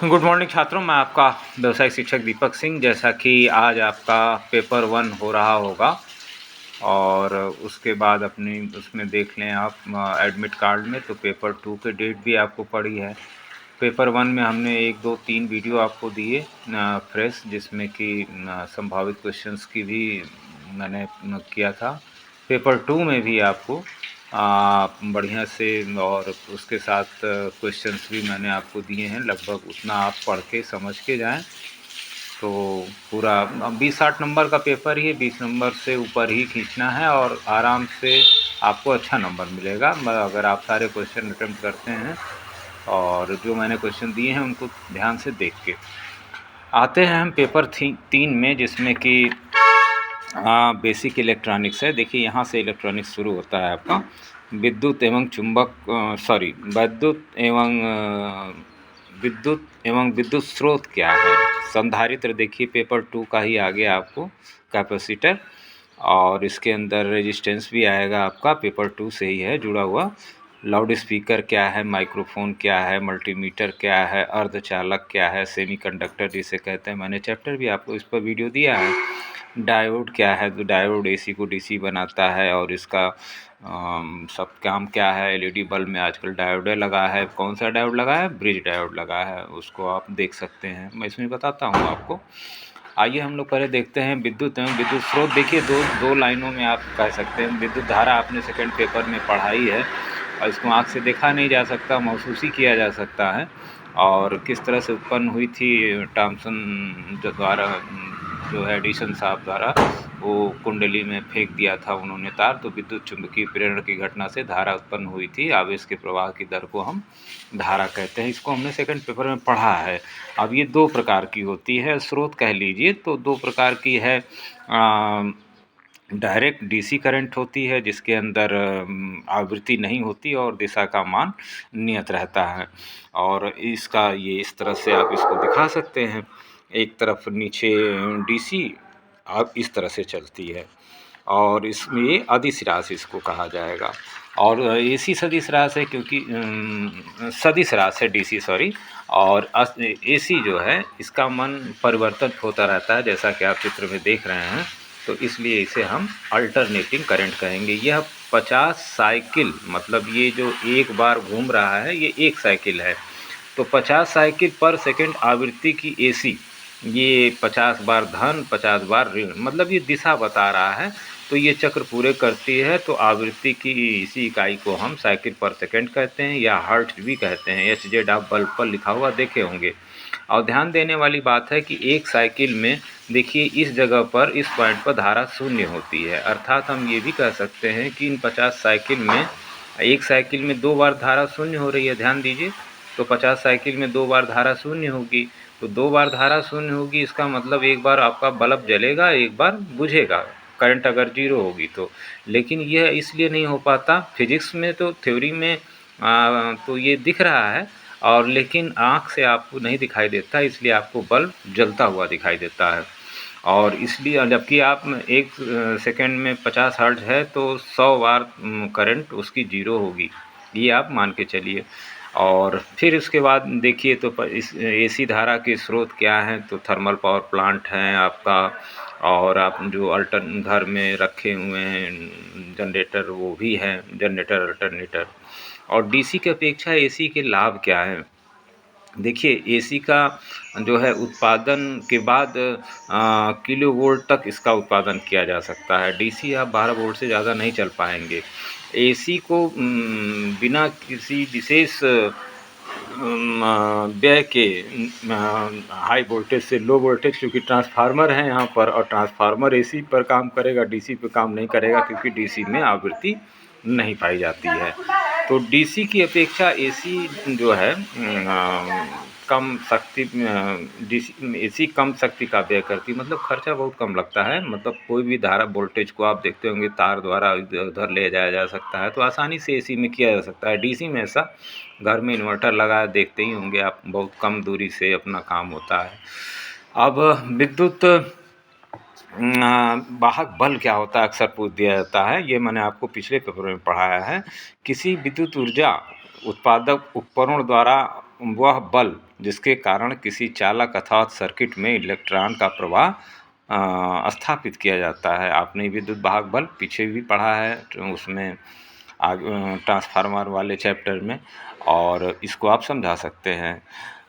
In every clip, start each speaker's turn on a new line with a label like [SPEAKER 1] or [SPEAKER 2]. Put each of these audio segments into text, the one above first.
[SPEAKER 1] Good morning छात्रों, मैं आपका व्यवसायिक शिक्षक दीपक सिंह। जैसा कि आज आपका पेपर 1 हो रहा होगा और उसके बाद अपनी उसमें देख लें आप एडमिट कार्ड में, तो पेपर 2 के डेट भी आपको पड़ी है। पेपर 1 में हमने 1, 2, 3 वीडियो आपको दिए फ्रेश, जिसमें कि संभावित क्वेश्चंस की भी मैंने किया था। पेपर 2 में भी आपको बढ़िया से और उसके साथ क्वेश्चंस भी मैंने आपको दिए हैं। लगभग उतना आप पढ़ के समझ के जाएं तो पूरा 20-60 नंबर का पेपर ही है। 20 नंबर से ऊपर ही खींचना है और आराम से आपको अच्छा नंबर मिलेगा अगर आप सारे क्वेश्चन अटेम्प्ट करते हैं और जो मैंने क्वेश्चन दिए हैं उनको ध्यान से देख के। आते हैं हम पेपर 3 में, जिसमें कि बेसिक इलेक्ट्रॉनिक्स है। देखिए, यहाँ से इलेक्ट्रॉनिक्स शुरू होता है आपका। विद्युत एवं चुंबक विद्युत एवं विद्युत स्रोत क्या है। संधारित्र देखिए पेपर 2 का ही आगे आपको कैपेसिटर, और इसके अंदर रेजिस्टेंस भी आएगा आपका, पेपर 2 से ही है जुड़ा हुआ। लाउड स्पीकर क्या है, माइक्रोफोन क्या है, मल्टीमीटर क्या है, अर्धचालक क्या है, सेमीकंडक्टर जिसे कहते हैं, मैंने चैप्टर भी आपको इस पर वीडियो दिया है। डायोड क्या है, तो डायोड एसी को डीसी बनाता है और इसका सब काम क्या है। एलईडी बल्ब में आजकल डायोड लगा है। कौन सा डायोड लगा है? ब्रिज डायोड लगा है, उसको आप देख सकते हैं, मैं इसमें बताता हूँ आपको। आइए हम लोग पहले देखते हैं विद्युत एवं विद्युत स्रोत। देखिए, दो लाइनों में आप कह सकते हैं। विद्युत धारा आपने सेकंड पेपर में पढ़ाई है और इसको आँख से देखा नहीं जा सकता, महसूस ही किया जा सकता है। और किस तरह से उत्पन्न हुई थी टॉमसन द्वारा, जो है एडिसन साहब द्वारा, वो कुंडली में फेंक दिया था उन्होंने तार, तो विद्युत चुंबकीय प्रेरण की घटना से धारा उत्पन्न हुई थी। आवेश के प्रवाह की दर को हम धारा कहते हैं। इसको हमने सेकंड पेपर में पढ़ा है। अब ये 2 प्रकार की होती है, स्रोत कह लीजिए तो 2 प्रकार की है। डायरेक्ट डीसी करंट होती है, जिसके अंदर आवृत्ति नहीं होती और दिशा का मान नियत रहता है। और इसका ये इस तरह से आप इसको दिखा सकते हैं। एक तरफ नीचे डीसी अब इस तरह से चलती है और इसमें अदिश राशि इसको कहा जाएगा। और एसी सदिश राशि है, क्योंकि सदिश राशि है डीसी, सॉरी। और एसी जो है इसका मन परिवर्तन होता रहता है, जैसा कि आप चित्र में देख रहे हैं, तो इसलिए इसे हम अल्टरनेटिंग करंट कहेंगे। यह 50 साइकिल, मतलब ये जो एक बार घूम रहा है ये 1 साइकिल है, तो 50 साइकिल पर सेकंड आवृत्ति की एसी, ये 50 बार धन 50 बार ऋण, मतलब ये दिशा बता रहा है। तो ये चक्र पूरे करती है, तो आवृत्ति की इसी इकाई को हम साइकिल पर सेकंड कहते हैं या हर्ट्ज भी कहते हैं। HZ आप बल्ब पर लिखा हुआ देखे होंगे। और ध्यान देने वाली बात है कि एक साइकिल में देखिए इस जगह पर, इस पॉइंट पर धारा 0 होती है। अर्थात हम ये भी कह सकते हैं कि इन 50 साइकिल में एक साइकिल में 2 बार धारा 0 हो रही है। ध्यान दीजिए, तो 50 साइकिल में 2 बार धारा 0 होगी, तो 2 बार धारा 0 होगी, इसका मतलब एक बार आपका बल्ब जलेगा, एक बार बुझेगा, करंट अगर 0 होगी तो। लेकिन यह इसलिए नहीं हो पाता, फिजिक्स में तो थ्योरी में तो ये दिख रहा है, और लेकिन आँख से आपको नहीं दिखाई देता, इसलिए आपको बल्ब जलता हुआ दिखाई देता है। और इसलिए जबकि आप 1 सेकंड में 50 हर्ट्ज है, तो 100 बार करंट उसकी 0 होगी, ये आप मान के चलिए। और फिर उसके बाद देखिए, तो इस एसी धारा के स्रोत क्या हैं, तो थर्मल पावर प्लांट हैं आपका, और आप जो घर में रखे हुए हैं जनरेटर, वो भी हैं, जनरेटर अल्टरनेटर। और डीसी की अपेक्षा एसी के लाभ क्या हैं? देखिए, एसी का जो है उत्पादन के बाद किलो वोल्ट तक इसका उत्पादन किया जा सकता है। डीसी आप 12 वोल्ट से ज़्यादा नहीं चल पाएंगे। एसी को बिना किसी विशेष व्यय के हाई वोल्टेज से लो वोल्टेज, क्योंकि ट्रांसफार्मर है यहाँ पर, और ट्रांसफार्मर एसी पर काम करेगा, डीसी पर काम नहीं करेगा, क्योंकि डीसी में आवृत्ति नहीं पाई जाती है। तो डीसी की अपेक्षा एसी जो है कम शक्ति, एसी कम शक्ति का व्यय करती, मतलब खर्चा बहुत कम लगता है। मतलब कोई भी धारा वोल्टेज को आप देखते होंगे तार द्वारा इधर उधर ले जाया जा सकता है, तो आसानी से एसी में किया जा सकता है। डीसी में ऐसा, घर में इन्वर्टर लगा देखते ही होंगे आप, बहुत कम दूरी से अपना काम होता है। अब विद्युत वाहक बल क्या होता है, अक्सर पूछ दिया जाता है। ये मैंने आपको पिछले पेपर में पढ़ाया है। किसी विद्युत ऊर्जा उत्पादक उपकरण द्वारा वह बल जिसके कारण किसी चालक अथवा सर्किट में इलेक्ट्रॉन का प्रवाह स्थापित किया जाता है। आपने विद्युत वाहक बल पीछे भी पढ़ा है, तो उसमें ट्रांसफार्मर वाले चैप्टर में, और इसको आप समझा सकते हैं।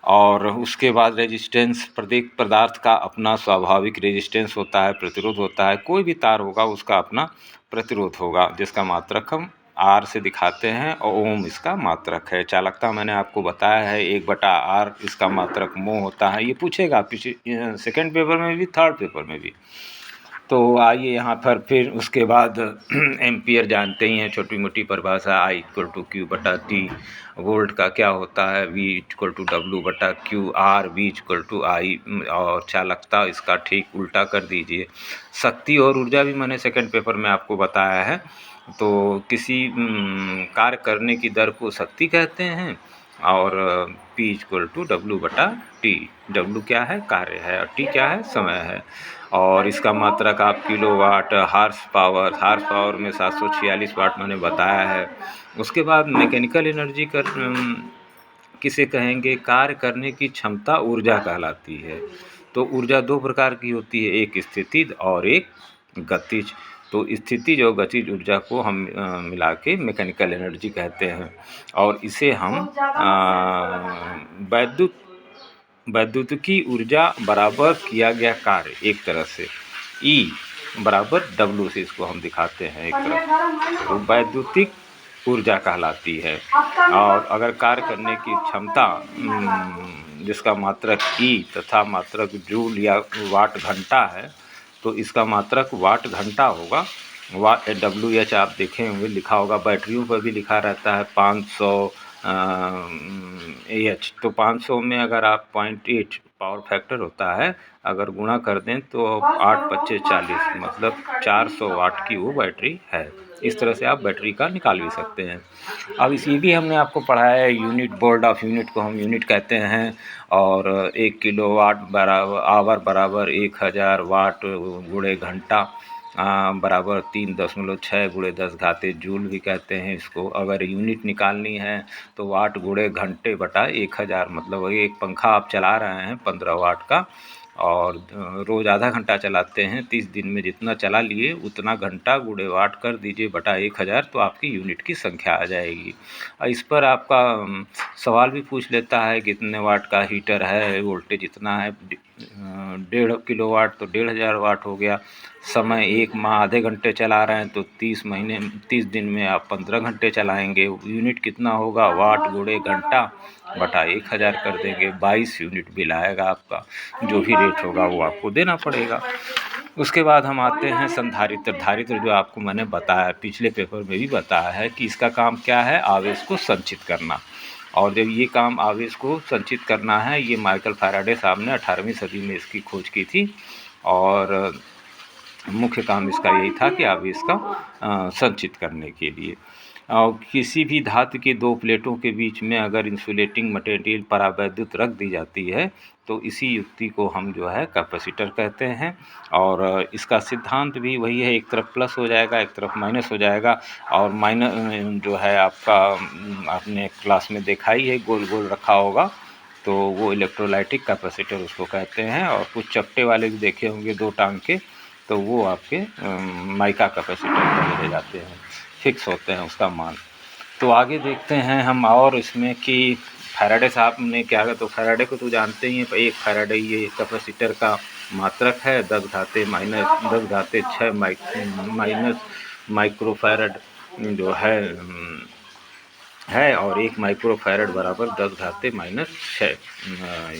[SPEAKER 1] और उसके बाद रेजिस्टेंस, प्रत्येक पदार्थ का अपना स्वाभाविक रेजिस्टेंस होता है, प्रतिरोध होता है। कोई भी तार होगा उसका अपना प्रतिरोध होगा, जिसका मात्रक हम आर से दिखाते हैं, और ओम इसका मात्रक है। चालकता मैंने आपको बताया है 1/R, इसका मात्रक मोह होता है। ये पूछेगा सेकंड पेपर में भी, थर्ड पेपर में भी। तो आइए यहाँ पर फिर उसके बाद एम्पियर जानते ही हैं, छोटी मोटी परिभाषा, I=Q/T। वोल्ट का क्या होता है, V=W/Q, R, V=I। और चालकता इसका ठीक उल्टा कर दीजिए। शक्ति और ऊर्जा भी मैंने सेकंड पेपर में आपको बताया है। तो किसी कार्य करने की दर को शक्ति कहते हैं, और P=W/T। W क्या है, कार्य है, और T क्या है, समय है। और इसका मात्रक आप किलोवाट, हार्स पावर में 746 वाट मैंने बताया है। उसके बाद मैकेनिकल एनर्जी किसे कहेंगे, कार्य करने की क्षमता ऊर्जा कहलाती है। तो ऊर्जा दो प्रकार की होती है, एक स्थितिज और एक गतिज। तो स्थितिज और गतिज ऊर्जा को हम मिला के मैकेनिकल एनर्जी कहते हैं। और इसे हम वैद्युतिकी ऊर्जा बराबर किया गया कार्य, एक तरह से E=W से इसको हम दिखाते हैं एक तरह, तो वैद्युतिक ऊर्जा कहलाती है। और अगर कार्य करने की क्षमता जिसका मात्रक E तथा मात्रक जूल या वाट घंटा है, तो इसका मात्रक वाट घंटा होगा। WH आप देखे होंगे, लिखा होगा, बैटरियों पर भी लिखा रहता है 500 AH। तो 500 में अगर आप 0.8 पावर फैक्टर होता है, अगर गुणा कर दें तो 8×5 = 40, मतलब 400 वाट की वो बैटरी है। इस तरह से आप बैटरी का निकाल भी सकते हैं। अब इसी भी हमने आपको पढ़ाया है यूनिट, बोर्ड ऑफ यूनिट को हम यूनिट कहते हैं। और 1 किलोवाट आवर बराबर 1000 वाट गुणे घंटा बराबर 3.6 × 10 जूल भी कहते हैं इसको। अगर यूनिट निकालनी है तो वाट गुणे घंटे बटा 1000, मतलब एक पंखा आप चला रहे हैं 15 वाट का, और रोज़ आधा घंटा चलाते हैं, 30 दिन में जितना चला लिए उतना घंटा गुणे वाट कर दीजिए बटा 1000, तो आपकी यूनिट की संख्या आ जाएगी। इस पर आपका सवाल भी पूछ लेता है कितने वाट का हीटर है, वोल्टेज इतना है, 1.5 किलोवाट तो 1500 वाट हो गया। समय 1 माह आधे घंटे चला रहे हैं तो 30 दिन में आप 15 घंटे चलाएंगे। यूनिट कितना होगा, वाट गुणे घंटा बटा 1000 कर देंगे, 22 यूनिट बिल आएगा आपका। जो भी रेट होगा वो आपको देना पड़ेगा। उसके बाद हम आते हैं संधारित्र। धारित्र जो आपको मैंने बताया, पिछले पेपर में भी बताया है कि इसका काम क्या है, आवेश को संचित करना। और जब ये काम आवेश को संचित करना है, ये माइकल फैराडे साहब ने 18वीं सदी में इसकी खोज की थी, और मुख्य काम इसका यही था कि आवेश का संचित करने के लिए। और किसी भी धातु की दो प्लेटों के बीच में अगर इंसुलेटिंग मटेरियल परावैद्युत रख दी जाती है, तो इसी युक्ति को हम जो है कैपेसिटर कहते हैं। और इसका सिद्धांत भी वही है, एक तरफ प्लस हो जाएगा, एक तरफ माइनस हो जाएगा। और माइनस जो है आपका, आपने क्लास में देखा ही है, गोल गोल रखा होगा, तो वो इलेक्ट्रोलाइटिक कैपेसिटर उसको कहते हैं। और कुछ चपटे वाले भी देखे होंगे 2 टांग के, तो वो आपके माइका कैपेसिटर कहे जाते हैं, फिक्स होते हैं उसका मान। तो आगे देखते हैं हम, और इसमें कि फैराडे साहब ने क्या किया। तो फैराडे को तो जानते ही हैं, 1 फैराडे ये कैपेसिटर का मात्रक है, 10⁻⁻⁶ माइनस माइक्रोफैरड जो है, और 1 माइक्रोफैरड बराबर 10⁻⁻⁶।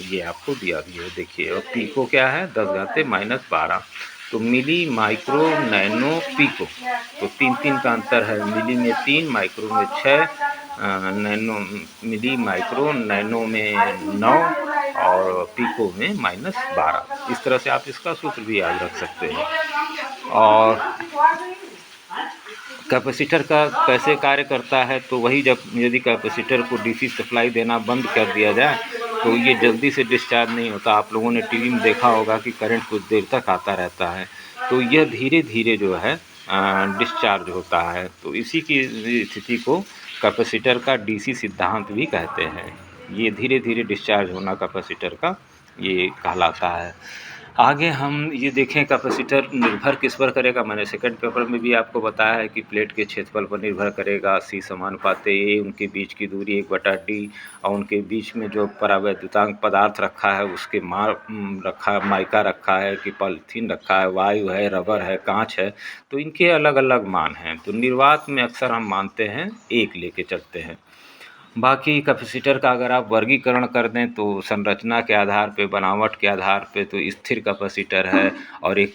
[SPEAKER 1] ये आपको दिया भी है, देखिए। और पीको क्या है, 10⁻⁻12। तो मिली, माइक्रो, नैनो, पीको, तो 3 का अंतर है। मिली में 3, माइक्रो में 6, नैनो, मिली माइक्रो, नैनो में 9, और पीको में -12। इस तरह से आप इसका सूत्र भी याद रख सकते हैं। और कैपेसिटर का कैसे कार्य करता है, तो वही, जब यदि कैपेसिटर को डीसी सप्लाई देना बंद कर दिया जाए तो ये जल्दी से डिस्चार्ज नहीं होता। आप लोगों ने टीवी में देखा होगा कि करंट कुछ देर तक आता रहता है, तो यह धीरे धीरे जो है डिस्चार्ज होता है। तो इसी की स्थिति को कैपेसिटर का डीसी सिद्धांत भी कहते हैं। ये धीरे धीरे डिस्चार्ज होना कैपेसिटर का ये कहलाता है। आगे हम ये देखें कैपेसिटर निर्भर किस पर करेगा। मैंने सेकंड पेपर में भी आपको बताया है कि प्लेट के क्षेत्रफल पर निर्भर करेगा। C समानुपाते A, उनके बीच की दूरी 1/D और उनके बीच में जो परावैद्युतांक पदार्थ रखा है उसके रखा है, माइका रखा है कि पॉलीथीन रखा है, वायु है, रबर है, कांच है, तो इनके अलग अलग मान हैं। तो निर्वात में अक्सर हम मानते हैं 1 लेके चलते हैं। बाकी कैपेसिटर का अगर आप वर्गीकरण कर दें तो संरचना के आधार पे, बनावट के आधार पे तो स्थिर कैपेसिटर है और एक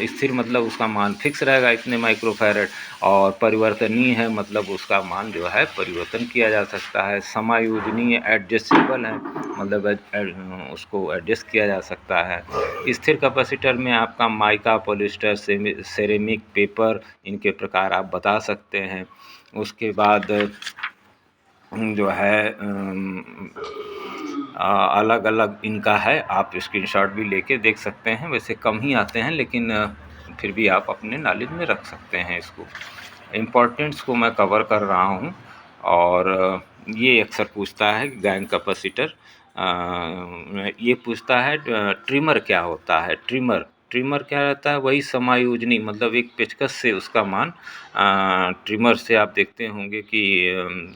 [SPEAKER 1] स्थिर मतलब उसका मान फिक्स रहेगा इतने माइक्रोफैरड, और परिवर्तनीय है मतलब उसका मान जो है परिवर्तन किया जा सकता है। समायोजनीय एडजस्टेबल है मतलब उसको एडजस्ट किया जा सकता है। स्थिर कैपेसिटर में आपका माइका, पॉलिस्टर, सेरेमिक, पेपर, इनके प्रकार आप बता सकते हैं। उसके बाद जो है अलग अलग इनका है, आप स्क्रीनशॉट भी लेके देख सकते हैं। वैसे कम ही आते हैं लेकिन फिर भी आप अपने नॉलेज में रख सकते हैं इसको। इम्पोर्टेंट्स को मैं कवर कर रहा हूँ। और ये अक्सर पूछता है गैंग कैपेसिटर, ये पूछता है ट्रिमर क्या होता है। ट्रिमर क्या रहता है, वही समायोजनी मतलब एक पेचकस से उसका मान ट्रिमर से आप देखते होंगे कि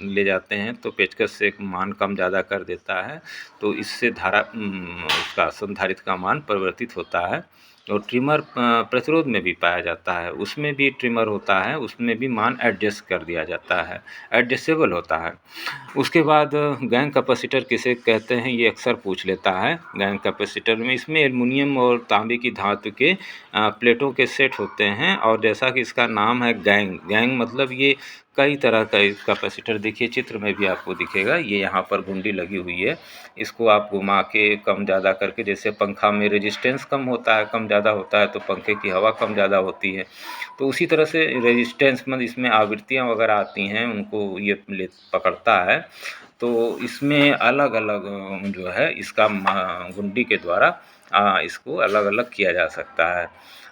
[SPEAKER 1] ले जाते हैं तो पेचकस से मान कम ज़्यादा कर देता है, तो इससे धारा उसका संधारित्र का मान परिवर्तित होता है। और ट्रिमर प्रतिरोध में भी पाया जाता है, उसमें भी ट्रिमर होता है, उसमें भी मान एडजस्ट कर दिया जाता है, एडजस्टेबल होता है। उसके बाद गैंग कैपेसिटर किसे कहते हैं ये अक्सर पूछ लेता है। गैंग कैपेसिटर में इसमें एल्युमिनियम और तांबे की धातु के प्लेटों के सेट होते हैं, और जैसा कि इसका नाम है गैंग मतलब ये कई तरह का कैपेसिटर देखिए चित्र में भी आपको दिखेगा। ये यहाँ पर घुंडी लगी हुई है, इसको आप घुमा के कम ज़्यादा करके, जैसे पंखा में रेजिस्टेंस कम होता है, कम ज़्यादा होता है तो पंखे की हवा कम ज़्यादा होती है, तो उसी तरह से रेजिस्टेंस मतलब इसमें आवृत्तियाँ वगैरह आती हैं उनको ये पकड़ता है। तो इसमें अलग अलग जो है इसका घुंडी के द्वारा इसको अलग अलग किया जा सकता है,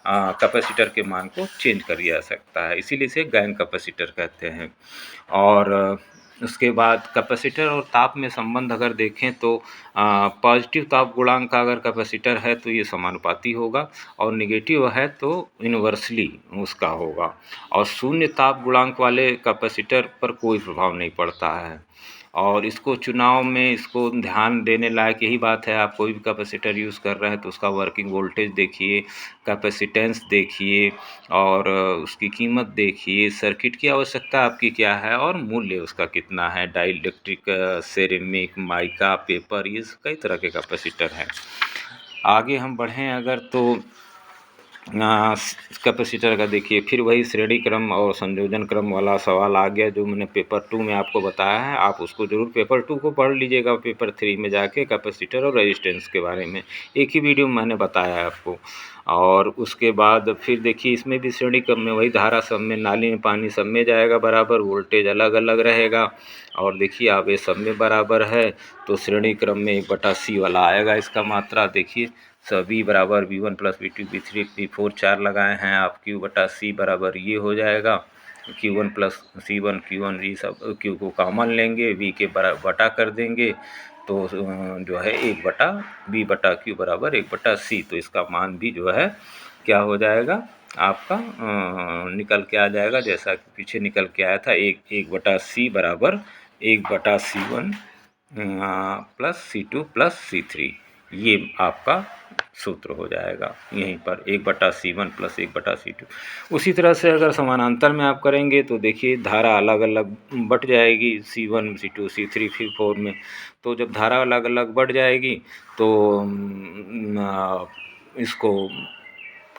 [SPEAKER 1] कैपेसिटर के मान को चेंज कर दिया जा सकता है, इसीलिए इसे गैंग कैपेसिटर कहते हैं। और उसके बाद कैपेसिटर और ताप में संबंध अगर देखें तो पॉजिटिव ताप गुणांक का अगर कैपेसिटर है तो ये समानुपाती होगा, और नेगेटिव है तो इन्वर्सली उसका होगा, और शून्य ताप गुणांक वाले कैपेसिटर पर कोई प्रभाव नहीं पड़ता है। और इसको चुनाव में इसको ध्यान देने लायक यही बात है, आप कोई भी कैपेसिटर यूज़ कर रहे हैं तो उसका वर्किंग वोल्टेज देखिए, कैपेसिटेंस देखिए, और उसकी कीमत देखिए, सर्किट की आवश्यकता आपकी क्या है और मूल्य उसका कितना है। डाइलेक्ट्रिक, सेरेमिक, माइका, पेपर, ये कई तरह के कैपेसिटर हैं। आगे हम बढ़ें अगर तो कैपेसिटर का देखिए, फिर वही श्रेणी क्रम और संयोजन क्रम वाला सवाल आ गया जो मैंने पेपर 2 में आपको बताया है। आप उसको ज़रूर पेपर 2 को पढ़ लीजिएगा, पेपर 3 में जाके कैपेसिटर और रेजिस्टेंस के बारे में एक ही वीडियो में मैंने बताया है आपको। और उसके बाद फिर देखिए इसमें भी श्रेणी क्रम में वही धारा सब में, नाली में पानी सब में जाएगा बराबर, वोल्टेज अलग अलग रहेगा। और देखिए अब ये सब में बराबर है तो श्रेणी क्रम में 1/C वाला आएगा इसका मात्रा। देखिए सभी बराबर V1 + V2 V3 V4 4 लगाए हैं आप, Q/C बराबर ये हो जाएगा, Q1 + C1 Q1 ये सब Q को कॉमन लेंगे, V के बटा कर देंगे तो जो है 1/V/Q बराबर 1/C। तो इसका मान भी जो है क्या हो जाएगा आपका निकल के आ जाएगा, जैसा कि पीछे निकल के आया था 1/C बराबर 1/C1 + C2 + C3, ये आपका सूत्र हो जाएगा यहीं पर 1/C1 + 1/C2। उसी तरह से अगर समानांतर में आप करेंगे तो देखिए धारा अलग अलग बढ़ जाएगी C1 C2 C3 C4 में। तो जब धारा अलग अलग बढ़ जाएगी तो इसको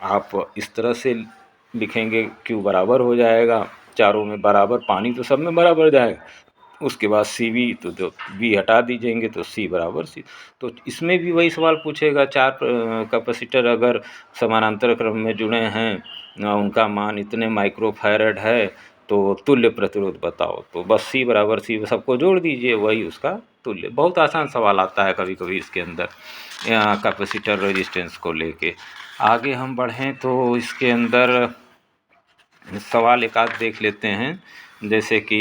[SPEAKER 1] आप इस तरह से लिखेंगे, Q बराबर हो जाएगा, चारों में बराबर, पानी तो सब में बराबर जाएगा, उसके बाद CV तो जो V हटा दीजिएंगे तो C बराबर C। तो इसमें भी वही सवाल पूछेगा, 4 कैपेसिटर अगर समानांतर क्रम में जुड़े हैं, उनका मान इतने माइक्रोफैरड है तो तुल्य प्रतिरोध बताओ, तो बस C बराबर C सबको जोड़ दीजिए, वही उसका तुल्य। बहुत आसान सवाल आता है कभी कभी इसके अंदर कैपेसिटर रेजिस्टेंस को लेके। आगे हम बढ़ें तो इसके अंदर सवाल एक आध देख लेते हैं, जैसे कि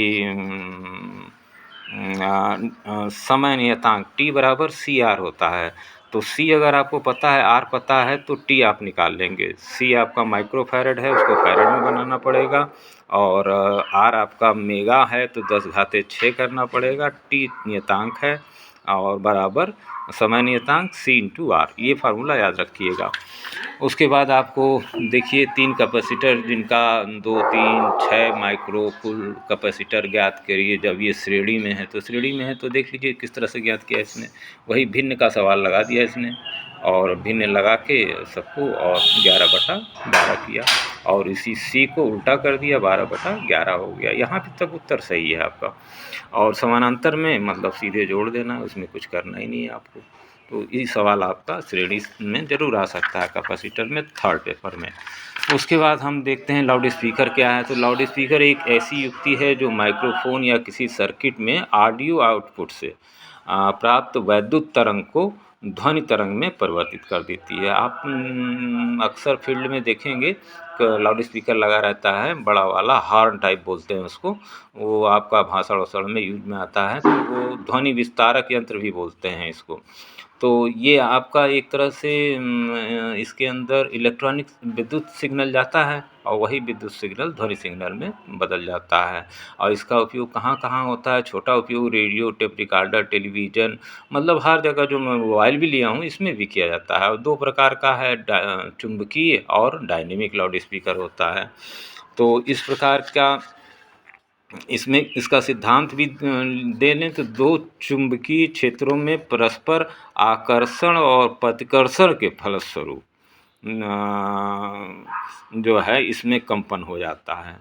[SPEAKER 1] समय नियतांक T बराबर CR होता है। तो C अगर आपको पता है, R पता है, तो T आप निकाल लेंगे। C आपका माइक्रोफैरड है, उसको फैरड में बनाना पड़ेगा, और R आपका मेगा है तो 10⁻6 करना पड़ेगा। T नियतांक है और बराबर समय नियतांक C/R, ये फार्मूला याद रखिएगा। उसके बाद आपको देखिए 3 कैपेसिटर जिनका 2, 3, 6 माइक्रो कुल कैपेसिटर ज्ञात करिए। जब ये श्रेणी में है तो देख लीजिए किस तरह से ज्ञात किया इसने। वही भिन्न का सवाल लगा दिया इसने, और भिन्न लगा के सबको और 11/12 किया, और इसी C को उल्टा कर दिया, 12/11 हो गया। यहाँ तक उत्तर सही है आपका। और समानांतर में मतलब सीधे जोड़ देना है, उसमें कुछ करना ही नहीं है आपको। तो ये सवाल आपका श्रेणी में ज़रूर आ सकता है कैपेसिटर में, थर्ड पेपर में। उसके बाद हम देखते हैं लाउड स्पीकर क्या है। तो लाउड स्पीकर एक ऐसी युक्ति है जो माइक्रोफोन या किसी सर्किट में ऑडियो आउटपुट से प्राप्त वैद्युत तरंग को ध्वनि तरंग में परिवर्तित कर देती है। आप अक्सर फील्ड में देखेंगे लाउड स्पीकर लगा रहता है, बड़ा वाला हॉर्न टाइप बोलते हैं उसको, वो आपका भाषण वाषण में यूज में आता है। तो वो ध्वनि विस्तारक यंत्र भी बोलते हैं इसको। तो ये आपका एक तरह से इसके अंदर इलेक्ट्रॉनिक विद्युत सिग्नल जाता है, और वही विद्युत सिग्नल ध्वनि सिग्नल में बदल जाता है। और इसका उपयोग कहाँ कहाँ होता है? छोटा उपयोग रेडियो, टेप रिकॉर्डर, टेलीविज़न, मतलब हर जगह। जो मैं मोबाइल भी लिया हूँ इसमें भी किया जाता है। और 2 प्रकार का है, चुंबकीय और डायनेमिक लाउड स्पीकर होता है। तो इस प्रकार का इसमें इसका सिद्धांत भी दे लें तो 2 चुंबकीय क्षेत्रों में परस्पर आकर्षण और प्रतिकर्षण के फलस्वरूप जो है इसमें कंपन हो जाता है।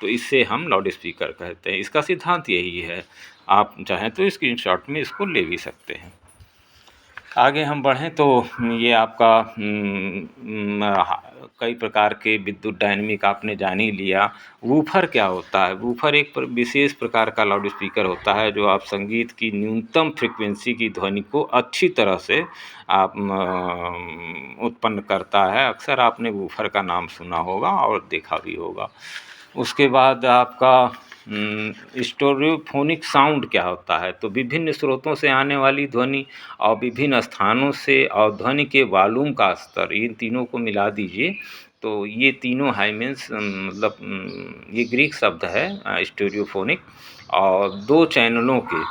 [SPEAKER 1] तो इससे हम लाउड स्पीकर कहते हैं। इसका सिद्धांत यही है। आप चाहें तो स्क्रीनशॉट में इसको ले भी सकते हैं। आगे हम बढ़ें तो ये आपका कई प्रकार के विद्युत डायनेमिक आपने जान ही लिया। वूफर क्या होता है? वूफर एक विशेष प्रकार का लाउड स्पीकर होता है जो आप संगीत की न्यूनतम फ्रीक्वेंसी की ध्वनि को अच्छी तरह से आप उत्पन्न करता है। अक्सर आपने वूफर का नाम सुना होगा और देखा भी होगा। उसके बाद आपका स्टीरियोफोनिक साउंड क्या होता है? तो विभिन्न स्रोतों से आने वाली ध्वनि और विभिन्न स्थानों से और ध्वनि के वॉल्यूम का स्तर, इन तीनों को मिला दीजिए तो ये तीनों हाइमेंस मतलब ये ग्रीक शब्द है स्टीरियोफोनिक, और 2 चैनलों के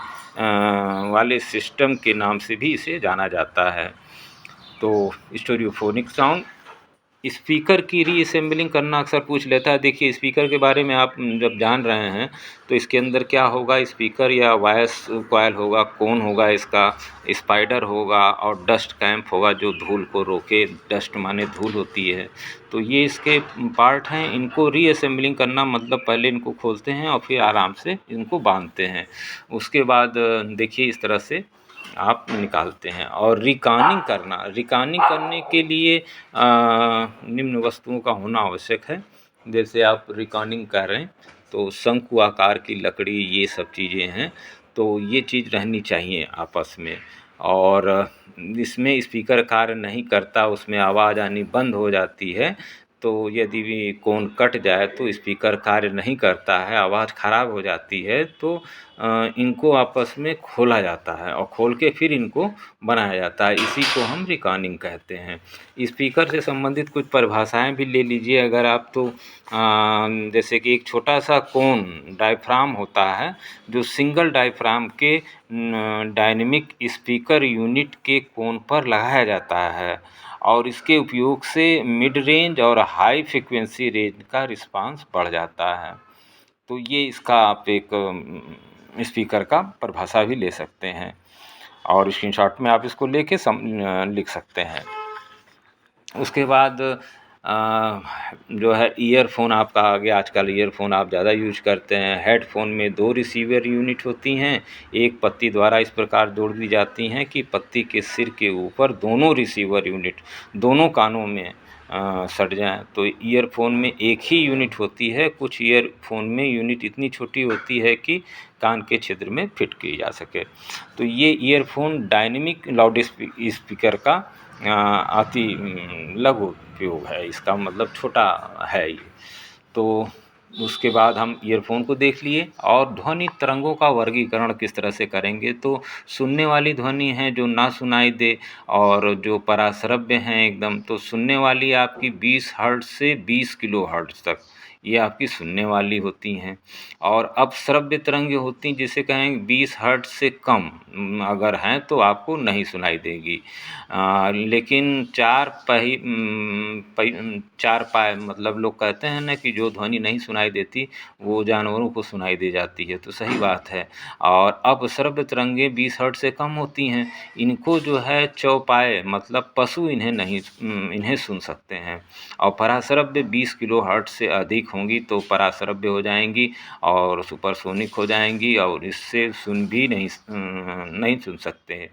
[SPEAKER 1] वाले सिस्टम के नाम से भी इसे जाना जाता है। तो स्टीरियोफोनिक साउंड। स्पीकर की रीअसेंबलिंग करना अक्सर पूछ लेता है। देखिए स्पीकर के बारे में आप जब जान रहे हैं तो इसके अंदर क्या होगा, स्पीकर या वॉइस कॉइल होगा, कोन होगा, इसका स्पाइडर होगा, और डस्ट कैंप होगा जो धूल को रोके। डस्ट माने धूल होती है। तो ये इसके पार्ट हैं। इनको रीअसेंबलिंग करना मतलब पहले इनको खोलते हैं और फिर आराम से इनको बांधते हैं। उसके बाद देखिए इस तरह से आप निकालते हैं। और रिकॉर्डिंग करने के लिए निम्न वस्तुओं का होना आवश्यक है। जैसे आप रिकॉर्डिंग कर रहे हैं तो शंकु आकार की लकड़ी, ये सब चीज़ें हैं। तो ये चीज़ रहनी चाहिए आपस में। और इसमें स्पीकर कार्य नहीं करता, उसमें आवाज़ आनी बंद हो जाती है। तो यदि भी कोन कट जाए तो स्पीकर कार्य नहीं करता है, आवाज़ ख़राब हो जाती है, तो इनको आपस में खोला जाता है और खोल के फिर इनको बनाया जाता है। इसी को हम रिकॉर्डिंग कहते हैं। स्पीकर से संबंधित कुछ परिभाषाएं भी ले लीजिए अगर आप। तो जैसे कि एक छोटा सा कोन डायफ्राम होता है जो सिंगल डायफ्राम के डायनेमिक स्पीकर यूनिट के कोन पर लगाया जाता है, और इसके उपयोग से मिड रेंज और हाई फ्रिक्वेंसी रेंज का रिस्पांस बढ़ जाता है। तो ये इसका आप एक स्पीकर का परिभाषा भी ले सकते हैं, और स्क्रीनशॉट में आप इसको लेके लिख सकते हैं। उसके बाद जो है ईयरफोन आपका आ गया। आजकल ईयरफोन आप ज़्यादा यूज करते हैं। हेडफोन में 2 रिसीवर यूनिट होती हैं। एक पत्ती द्वारा इस प्रकार जोड़ दी जाती हैं कि पत्ती के सिर के ऊपर दोनों रिसीवर यूनिट दोनों कानों में सट जाएँ। तो ईयरफोन में एक ही यूनिट होती है। कुछ ईयरफोन में यूनिट इतनी छोटी होती है कि कान के छिद्र में फिट की जा सके। तो ये ईयरफोन डायनेमिक लाउड स्पीकर का अति लघु उपयोग है। इसका मतलब छोटा है ये। तो उसके बाद हम ईयरफोन को देख लिए और ध्वनि तरंगों का वर्गीकरण किस तरह से करेंगे। तो सुनने वाली ध्वनि है जो ना सुनाई दे, और जो पराश्रव्य हैं एकदम, तो सुनने वाली आपकी 20 हर्ट्ज़ से 20 किलोहर्ट्ज़ तक ये आपकी सुनने वाली होती हैं। और अपश्रव्य तरंगें होती हैं जिसे कहेंगे 20 हर्ट्ज़ से कम अगर हैं तो आपको नहीं सुनाई देगी। लेकिन चार पाए मतलब लोग कहते हैं ना कि जो ध्वनि नहीं सुनाई देती वो जानवरों को सुनाई दे जाती है, तो सही बात है। और अपश्रव्य तरंगें 20 हर्ट्ज़ से कम होती हैं, इनको जो है चौपाए मतलब पशु इन्हें सुन सकते हैं। और पराश्रव्य 20 किलोहर्ट्ज़ से अधिक होंगी तो पराश्रव्य हो जाएंगी और सुपरसोनिक हो जाएंगी, और इससे नहीं सुन सकते हैं।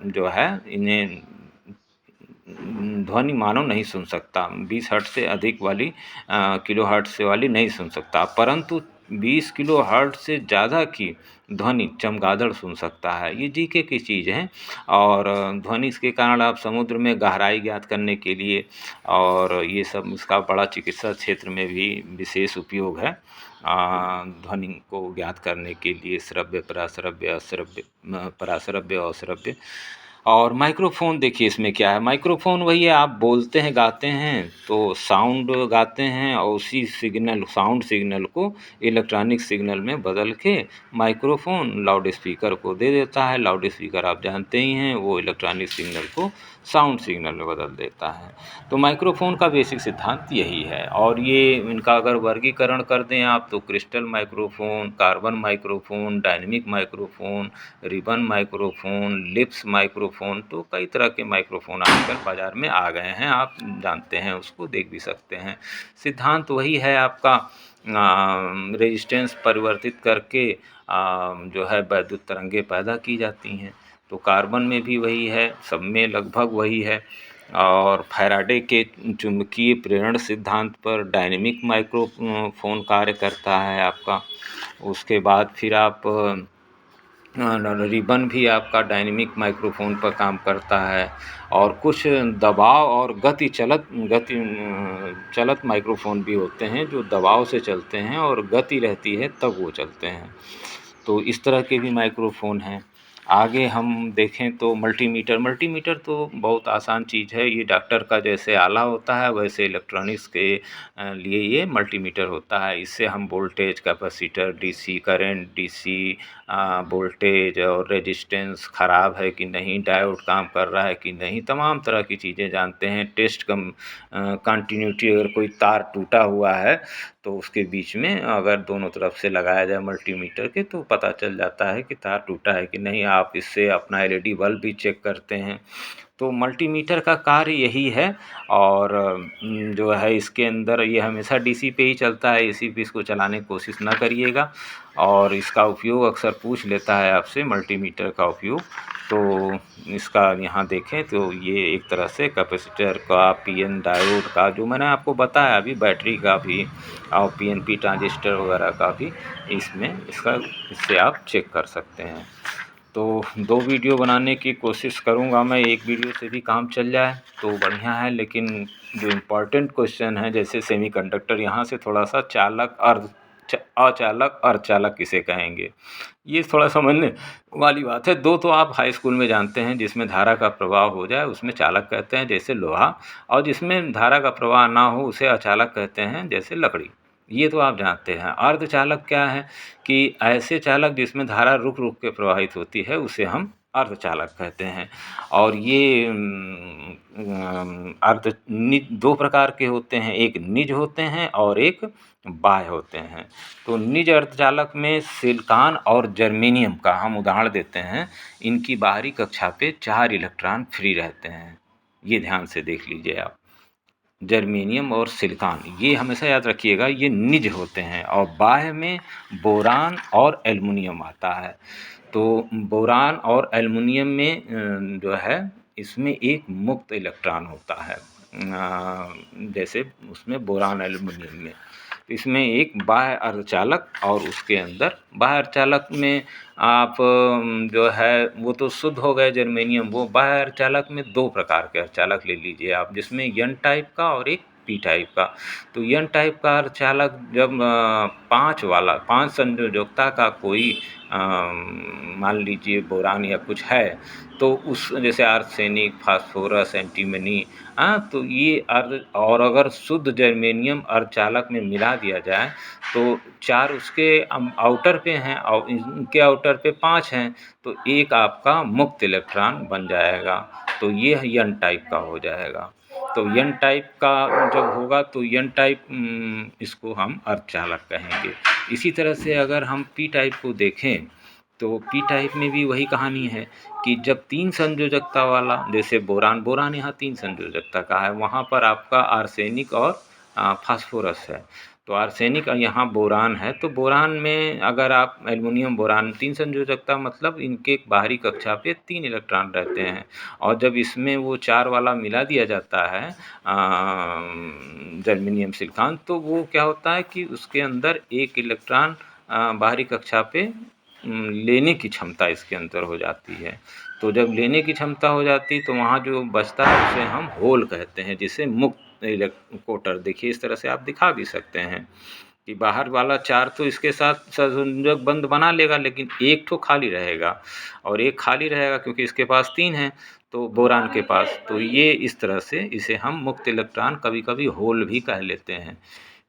[SPEAKER 1] जो है इन्हें ध्वनि मानव नहीं सुन सकता, 20 हर्ट्ज़ से अधिक वाली किलोहर्ट्ज़ से वाली नहीं सुन सकता, परंतु 20 किलोहर्ट्ज़ से ज़्यादा की ध्वनि चमगादड़ सुन सकता है। ये जीके की चीज़ है। और ध्वनि के कारण आप समुद्र में गहराई ज्ञात करने के लिए, और ये सब इसका बड़ा चिकित्सा क्षेत्र में भी विशेष उपयोग है। ध्वनि को ज्ञात करने के लिए श्रव्य, पराश्रव्य, अश्रव्य, पराश्रव्य और श्रव्य। और माइक्रोफ़ोन देखिए इसमें क्या है, माइक्रोफ़ोन वही है, आप बोलते हैं, गाते हैं तो साउंड गाते हैं और उसी साउंड सिग्नल को इलेक्ट्रॉनिक सिग्नल में बदल के माइक्रोफ़ोन लाउड स्पीकर को दे देता है। लाउड स्पीकर आप जानते ही हैं, वो इलेक्ट्रॉनिक सिग्नल को साउंड सिग्नल में बदल देता है। तो माइक्रोफ़ोन का बेसिक सिद्धांत यही है। और ये इनका अगर वर्गीकरण कर दें आप तो crystal microphone, carbon microphone, dynamic microphone, ribbon microphone, lips microphone, तो कई तरह के माइक्रोफ़ोन आजकल बाज़ार में आ गए हैं, आप जानते हैं, उसको देख भी सकते हैं। सिद्धांत वही है आपका, रेजिस्टेंस परिवर्तित करके जो है वैद्युत तरंगें पैदा की जाती हैं। तो कार्बन में भी वही है, सब में लगभग वही है। और फैराडे के चुंबकीय प्रेरण सिद्धांत पर डायनेमिक माइक्रोफ़ोन कार्य करता है आपका। उसके बाद फिर आप रिबन भी आपका डायनेमिक माइक्रोफ़ोन पर काम करता है। और कुछ दबाव और चलत माइक्रोफ़ोन भी होते हैं जो दबाव से चलते हैं और गति रहती है तब वो चलते हैं। तो इस तरह के भी माइक्रोफ़ोन हैं। आगे हम देखें तो मल्टीमीटर तो बहुत आसान चीज़ है। ये डॉक्टर का जैसे आला होता है वैसे इलेक्ट्रॉनिक्स के लिए ये मल्टीमीटर होता है। इससे हम voltage, capacitor, DC current, DC voltage और रेजिस्टेंस ख़राब है कि नहीं, डायोड काम कर रहा है कि नहीं, तमाम तरह की चीज़ें जानते हैं। कंटिन्यूटी, अगर कोई तार टूटा हुआ है तो उसके बीच में अगर दोनों तरफ से लगाया जाए मल्टीमीटर के तो पता चल जाता है कि तार टूटा है कि नहीं। आप इससे अपना एलईडी बल्ब भी चेक करते हैं। तो मल्टीमीटर का कार्य यही है। और जो है इसके अंदर ये हमेशा डीसी पे ही चलता है, एसी पे इसको चलाने की कोशिश ना करिएगा। और इसका उपयोग अक्सर पूछ लेता है आपसे मल्टीमीटर का उपयोग। तो इसका यहाँ देखें तो ये एक तरह से कैपेसिटर का, पीएन डायोड का, जो मैंने आपको बताया अभी, बैटरी का भी और पीएनपी ट्रांजिस्टर वगैरह का भी इससे आप चेक कर सकते हैं। तो 2 वीडियो बनाने की कोशिश करूँगा मैं, एक वीडियो से भी काम चल जाए तो बढ़िया है। लेकिन जो इम्पोर्टेंट क्वेश्चन है जैसे सेमीकंडक्टर, यहाँ से थोड़ा-सा अचालक, अर्धचालक किसे कहेंगे, ये थोड़ा समझने वाली बात है। 2 तो आप हाई स्कूल में जानते हैं, जिसमें धारा का प्रवाह हो जाए उसमें चालक कहते हैं जैसे लोहा, और जिसमें धारा का प्रवाह ना हो उसे अचालक कहते हैं जैसे लकड़ी। ये तो आप जानते हैं। अर्धचालक क्या है कि ऐसे चालक जिसमें धारा रुक-रुक के प्रवाहित होती है उसे हम अर्धचालक कहते हैं। और ये अर्ध निज 2 प्रकार के होते हैं, एक निज होते हैं और एक बाह्य होते हैं। तो निज अर्धचालक में सिलिकॉन और जर्मेनियम का हम उदाहरण देते हैं। इनकी बाहरी कक्षा पे 4 इलेक्ट्रॉन फ्री रहते हैं। ये ध्यान से देख लीजिए आप। जर्मेनियम और सिलिकॉन, ये हमेशा याद रखिएगा, ये निज होते हैं। और बाह्य में बोरान और एल्युमिनियम आता है। तो बोरान और एल्युमिनियम में जो है इसमें एक मुक्त इलेक्ट्रॉन होता है, जैसे उसमें बोरान एल्युमिनियम में। इसमें एक बाह्य अर्धचालक और उसके अंदर बाह्य अर्धचालक में आप जो है वो तो शुद्ध हो गए जर्मेनियम। वो बाह्य अर्धचालक में 2 प्रकार के अर्धचालक ले लीजिए आप, जिसमें एन टाइप का और एक पी टाइप का। तो एन टाइप का अर्धचालक जब 5 संयोजकता का कोई मान लीजिए बोरान या कुछ है, तो उस जैसे आर्सेनिक, फास्फोरस, एंटीमनी, तो ये और अगर शुद्ध जर्मेनियम अर्धचालक में मिला दिया जाए तो 4 उसके आउटर पे हैं और इनके आउटर पे 5 हैं, तो एक आपका मुक्त इलेक्ट्रॉन बन जाएगा, तो ये एन टाइप का हो जाएगा। तो एन टाइप का जब होगा तो एन टाइप इसको हम अर्धचालक कहेंगे। इसी तरह से अगर हम पी टाइप को देखें तो पी टाइप में भी वही कहानी है कि जब 3 संयोजकता वाला, जैसे बोरान यहाँ 3 संयोजकता का है, वहाँ पर आपका आर्सेनिक और फास्फोरस है। तो आर्सेनिक यहाँ बोरान है, तो बोरान में अगर आप एल्युमिनियम बोरान 3 संयोजकता मतलब इनके बाहरी कक्षा पे 3 इलेक्ट्रॉन रहते हैं, और जब इसमें वो 4 वाला मिला दिया जाता है जर्मेनियम सिलिकॉन, तो वो क्या होता है कि उसके अंदर 1 इलेक्ट्रॉन बाहरी कक्षा पे लेने की क्षमता इसके अंदर हो जाती है। तो जब लेने की क्षमता हो जाती है तो वहाँ जो बचता है उसे हम होल कहते हैं, जिसे मुक्त कोटर, देखिए इस तरह से आप दिखा भी सकते हैं कि बाहर वाला 4 तो इसके साथ संयोजक बंध बना लेगा, लेकिन एक ठो खाली रहेगा, और एक खाली रहेगा क्योंकि इसके पास 3 हैं तो बोरान के पास, तो ये इस तरह से इसे हम मुक्त इलेक्ट्रॉन, कभी-कभी होल भी कह लेते हैं।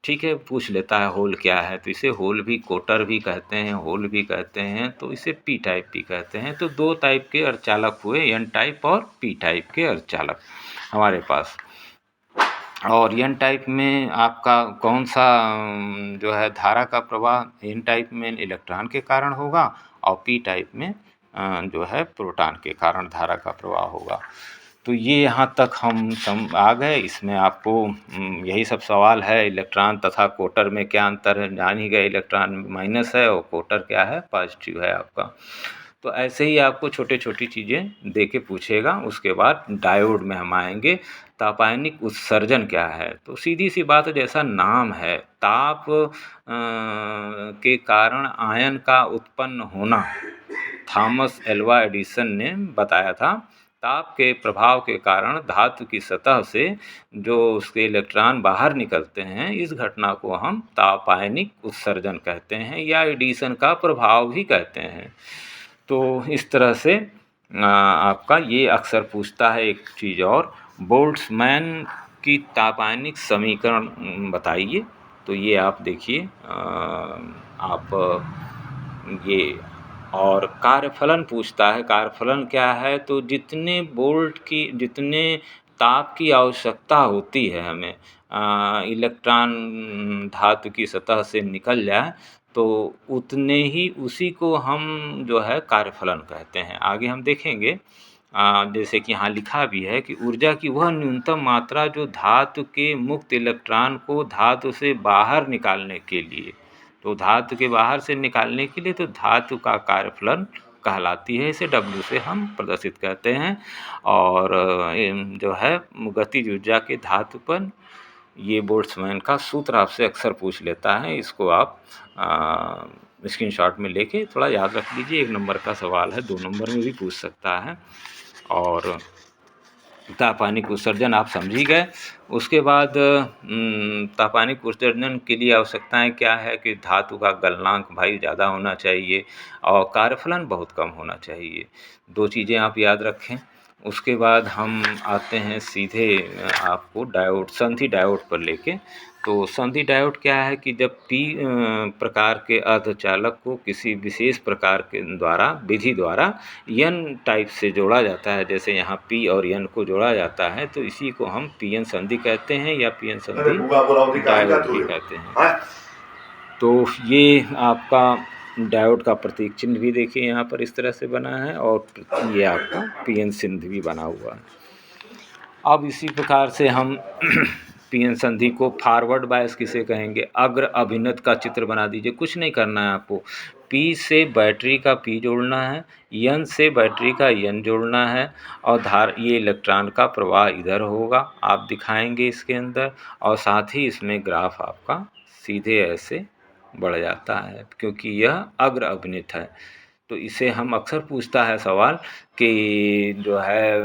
[SPEAKER 1] ठीक है, पूछ लेता है होल क्या है, तो इसे होल भी, कोटर भी कहते हैं, होल भी कहते हैं, तो इसे पी टाइप भी कहते हैं। तो 2 टाइप के अर्धचालक हुए, एन टाइप और पी टाइप के अर्धचालक हमारे पास। और एन टाइप में आपका कौन सा जो है धारा का प्रवाह एन टाइप में इलेक्ट्रॉन के कारण होगा, और पी टाइप में जो है प्रोटॉन के कारण धारा का प्रवाह होगा। तो ये यहाँ तक हम आ गए। इसमें आपको यही सब सवाल है, इलेक्ट्रॉन तथा कोटर में क्या अंतर है, जान ही गए, इलेक्ट्रॉन माइनस है और कोटर क्या है, पॉजिटिव है आपका। तो ऐसे ही आपको छोटे छोटी चीज़ें दे के पूछेगा। उसके बाद डायोड में हम आएंगे। तापायनिक उत्सर्जन क्या है, तो सीधी सी बात है, जैसा नाम है, ताप के कारण आयन का उत्पन्न होना, थॉमस एल्वा एडिसन ने बताया था। ताप के प्रभाव के कारण धातु की सतह से जो उसके इलेक्ट्रॉन बाहर निकलते हैं, इस घटना को हम तापायनिक उत्सर्जन कहते हैं, या एडिसन का प्रभाव भी कहते हैं। तो इस तरह से आपका ये अक्सर पूछता है। एक चीज़ और, बोल्ट्जमैन की तापायनिक समीकरण बताइए। तो ये आप देखिए, आप ये, और कार्यफलन पूछता है। कार्यफलन क्या है, तो जितने बोल्ट की, जितने ताप की आवश्यकता होती है हमें, इलेक्ट्रॉन धातु की सतह से निकल जाए, तो उतने ही, उसी को हम जो है कार्यफलन कहते हैं। आगे हम देखेंगे, जैसे कि यहाँ लिखा भी है कि ऊर्जा की वह न्यूनतम मात्रा जो धातु के मुक्त इलेक्ट्रॉन को धातु से बाहर निकालने के लिए, तो धातु के बाहर से निकालने के लिए तो धातु का कार्यफलन कहलाती है, इसे W से हम प्रदर्शित करते हैं। और जो है गतिज ऊर्जा के धातु पर, ये बोल्ट्जमैन का सूत्र आपसे अक्सर पूछ लेता है। इसको आप स्क्रीनशॉट में लेके थोड़ा याद रख लीजिए। 1 नंबर का सवाल है, 2 नंबर में भी पूछ सकता है। और तापानिक उत्सर्जन आप समझ ही गए। उसके बाद तापानिक उत्सर्जन के लिए आवश्यकताएं क्या है कि धातु का गलनांक भाई ज़्यादा होना चाहिए और कार्यफलन बहुत कम होना चाहिए। 2 चीज़ें आप याद रखें। उसके बाद हम आते हैं सीधे आपको डायोड, संधि डायोड पर लेके। तो संधि डायोड क्या है कि जब पी प्रकार के अर्धचालक को किसी विशेष प्रकार के द्वारा, विधि द्वारा एन टाइप से जोड़ा जाता है, जैसे यहाँ पी और एन को जोड़ा जाता है, तो इसी को हम पीएन संधि कहते हैं, या पीएन संधि डायोड भी कहते हैं। तो ये आपका डायोड का प्रतीक चिन्ह भी देखिए यहाँ पर इस तरह से बना है, और ये आपका पीएन संधि भी बना हुआ है। अब इसी प्रकार से हम पीएन संधि को फॉरवर्ड बायस किसे कहेंगे, अग्र अभिनत का चित्र बना दीजिए। कुछ नहीं करना है आपको, पी से बैटरी का पी जोड़ना है, एन से बैटरी का एन जोड़ना है, और ये इलेक्ट्रॉन का प्रवाह इधर होगा, आप दिखाएंगे इसके अंदर, और साथ ही इसमें ग्राफ आपका सीधे ऐसे बढ़ जाता है, क्योंकि यह अग्र अभिनित है। तो इसे हम अक्सर पूछता है सवाल कि जो है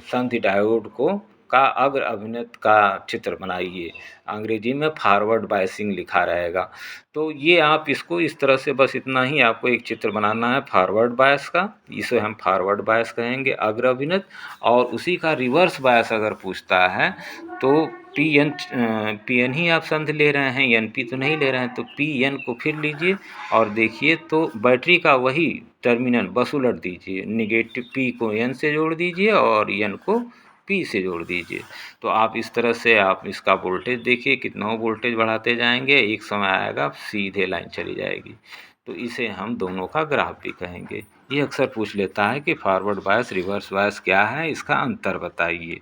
[SPEAKER 1] संधि डायोड को का अग्र अभिनत का चित्र बनाइए। अंग्रेजी में फॉरवर्ड बायसिंग लिखा रहेगा। तो ये आप इसको इस तरह से बस इतना ही आपको एक चित्र बनाना है फॉरवर्ड बायस का, इसे हम फॉरवर्ड बायस कहेंगे अग्र अभिनत। और उसी का रिवर्स बायस अगर पूछता है तो पी एन ही आप संध ले रहे हैं, एन पी तो नहीं ले रहे हैं, तो पी एन को फिर लीजिए और देखिए तो बैटरी का वही टर्मिनल बस उलट दीजिए, निगेटिव पी को एन से जोड़ दीजिए और एन को पी से जोड़ दीजिए। तो आप इस तरह से आप इसका वोल्टेज देखिए कितना वोल्टेज बढ़ाते जाएंगे, एक समय आएगा सीधे लाइन चली जाएगी। तो इसे हम दोनों का ग्राफ भी कहेंगे। ये अक्सर पूछ लेता है कि फॉरवर्ड बायस रिवर्स बायस क्या है, इसका अंतर बताइए।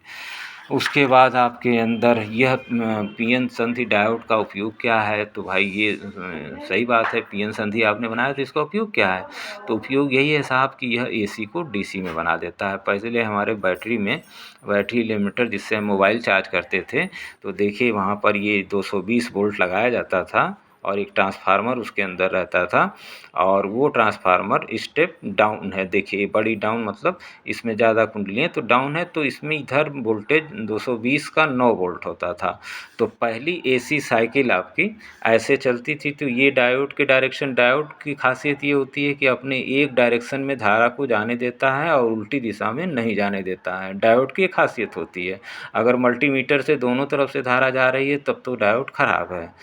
[SPEAKER 1] उसके बाद आपके अंदर यह पीएन संधि डायोड का उपयोग क्या है, तो भाई ये सही बात है, पीएन संधि आपने बनाया तो इसका उपयोग क्या है, तो उपयोग यही है साहब कि यह एसी को डीसी में बना देता है। पहले हमारे बैटरी में बैटरी लिमिटर जिससे हम मोबाइल चार्ज करते थे, तो देखिए वहाँ पर ये 220 वोल्ट लगाया जाता था और एक ट्रांसफार्मर उसके अंदर रहता था और वो ट्रांसफार्मर स्टेप डाउन है। देखिए बड़ी डाउन मतलब इसमें ज़्यादा कुंडलियाँ तो डाउन है, तो इसमें इधर वोल्टेज 220 का 9 वोल्ट होता था। तो पहली एसी साइकिल आपकी ऐसे चलती थी। तो ये डायोड के डायोड की खासियत ये होती है कि अपने एक डायरेक्शन में धारा को जाने देता है और उल्टी दिशा में नहीं जाने देता है, डायोड की खासियत होती है। अगर मल्टीमीटर से दोनों तरफ से धारा जा रही है तब तो डायोड ख़राब है।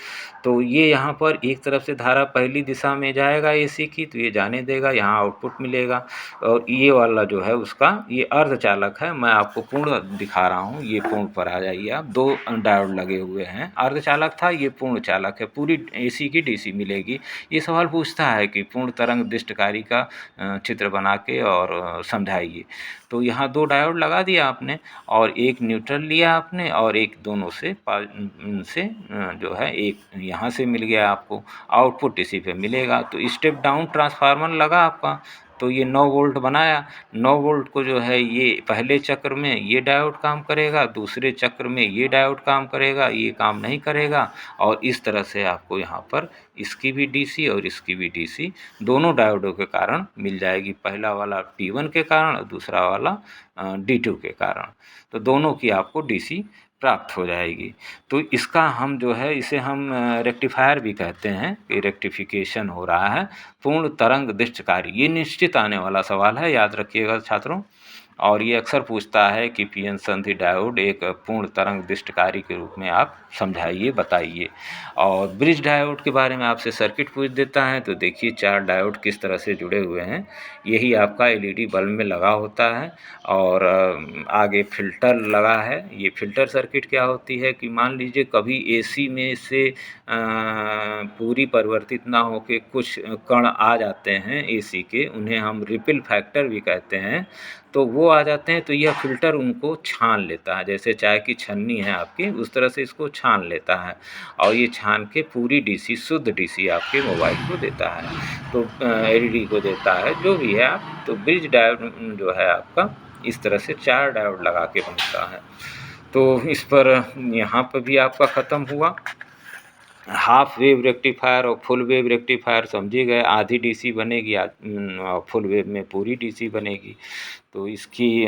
[SPEAKER 1] तो ये यहाँ पर एक तरफ से धारा पहली दिशा में जाएगा एसी की, तो ये जाने देगा, यहाँ आउटपुट मिलेगा। और ये वाला जो है उसका ये अर्धचालक है, मैं आपको पूर्ण दिखा रहा हूँ। ये पूर्ण पर आ जाइए आप, 2 डायोड लगे हुए हैं, अर्धचालक था, ये पूर्ण चालक है, पूरी एसी की डीसी मिलेगी। ये सवाल पूछता है कि पूर्ण तरंग दिष्टकारी का चित्र बना के और समझाइए। तो यहाँ 2 डायोड लगा दिया आपने और एक न्यूट्रल लिया आपने और एक दोनों से जो है एक यहाँ से मिल गया आपको, आउटपुट इसी पे मिलेगा। तो स्टेप डाउन ट्रांसफार्मर लगा आपका, तो ये 9 वोल्ट बनाया। 9 वोल्ट को जो है ये पहले चक्र में ये डायोड काम करेगा, दूसरे चक्र में ये डायोड काम करेगा, ये काम नहीं करेगा। और इस तरह से आपको यहाँ पर इसकी भी डीसी और इसकी भी डीसी दोनों डायोडों के कारण मिल जाएगी। पहला वाला P1 के कारण और दूसरा वाला D2 के कारण। तो दोनों की आपको डीसी प्राप्त हो जाएगी। तो इसका हम जो है इसे हम रेक्टिफायर भी कहते हैं कि रेक्टिफिकेशन हो रहा है पूर्ण तरंग दिष्टकारी। ये निश्चित आने वाला सवाल है, याद रखिएगा छात्रों। और ये अक्सर पूछता है कि पीएन संधि डायोड एक पूर्ण तरंग दिष्टकारी के रूप में आप समझाइए, बताइए। और ब्रिज डायोड के बारे में आपसे सर्किट पूछ देता है, तो देखिए 4 डायोड किस तरह से जुड़े हुए हैं। यही आपका एलईडी बल्ब में लगा होता है और आगे फिल्टर लगा है। ये फिल्टर सर्किट क्या होती है कि मान लीजिए कभी एसी में से पूरी परिवर्तित ना होके कुछ कण आ जाते हैं एसी के, उन्हें हम रिपल फैक्टर भी कहते हैं। तो वो आ जाते हैं तो यह फ़िल्टर उनको छान लेता है, जैसे चाय की छन्नी है आपकी उस तरह से इसको छान लेता है और ये छान के पूरी डीसी शुद्ध डीसी आपके मोबाइल को देता है, तो एलईडी को देता है, जो भी है आप। तो ब्रिज डायोड जो है आपका इस तरह से 4 डायोड लगा के बनता है। तो इस पर यहाँ पर भी आपका ख़त्म हुआ। हाफ वेव रेक्टिफायर और फुल वेव रेक्टिफायर समझे गए, आधी डीसी बनेगी फुल वेव में पूरी डीसी बनेगी। तो इसकी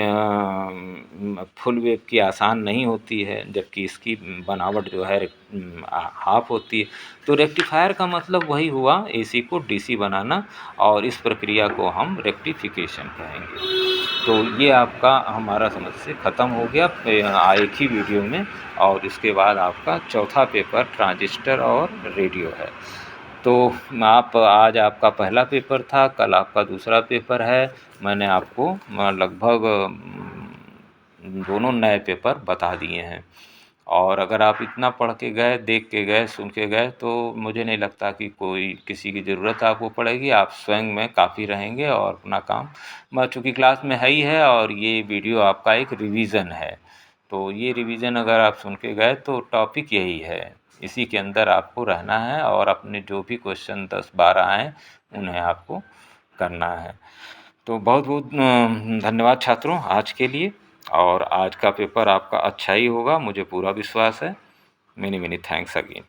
[SPEAKER 1] फुल वेव की आसान नहीं होती है, जबकि इसकी बनावट जो है हाफ होती है। तो रेक्टिफायर का मतलब वही हुआ एसी को डीसी बनाना, और इस प्रक्रिया को हम रेक्टिफिकेशन कहेंगे। तो ये आपका हमारा समस्या ख़त्म हो गया एक ही वीडियो में। और इसके बाद आपका चौथा पेपर ट्रांजिस्टर और रेडियो है। तो आप आज आपका पहला पेपर था, कल आपका दूसरा पेपर है। मैंने आपको लगभग दोनों नए पेपर बता दिए हैं। और अगर आप इतना पढ़ के गए, देख के गए, सुन के गए, तो मुझे नहीं लगता कि कोई किसी की ज़रूरत आपको पड़ेगी। आप स्वयं में काफ़ी रहेंगे और अपना काम चूँकि क्लास में है ही है, और ये वीडियो आपका एक रिवीज़न है। तो ये रिवीज़न अगर आप सुन के गए तो टॉपिक यही है, इसी के अंदर आपको रहना है और अपने जो भी क्वेश्चन 10-12 आएँ उन्हें आपको करना है। तो बहुत बहुत धन्यवाद छात्रों आज के लिए। और आज का पेपर आपका अच्छा ही होगा, मुझे पूरा विश्वास है। Many many thanks again.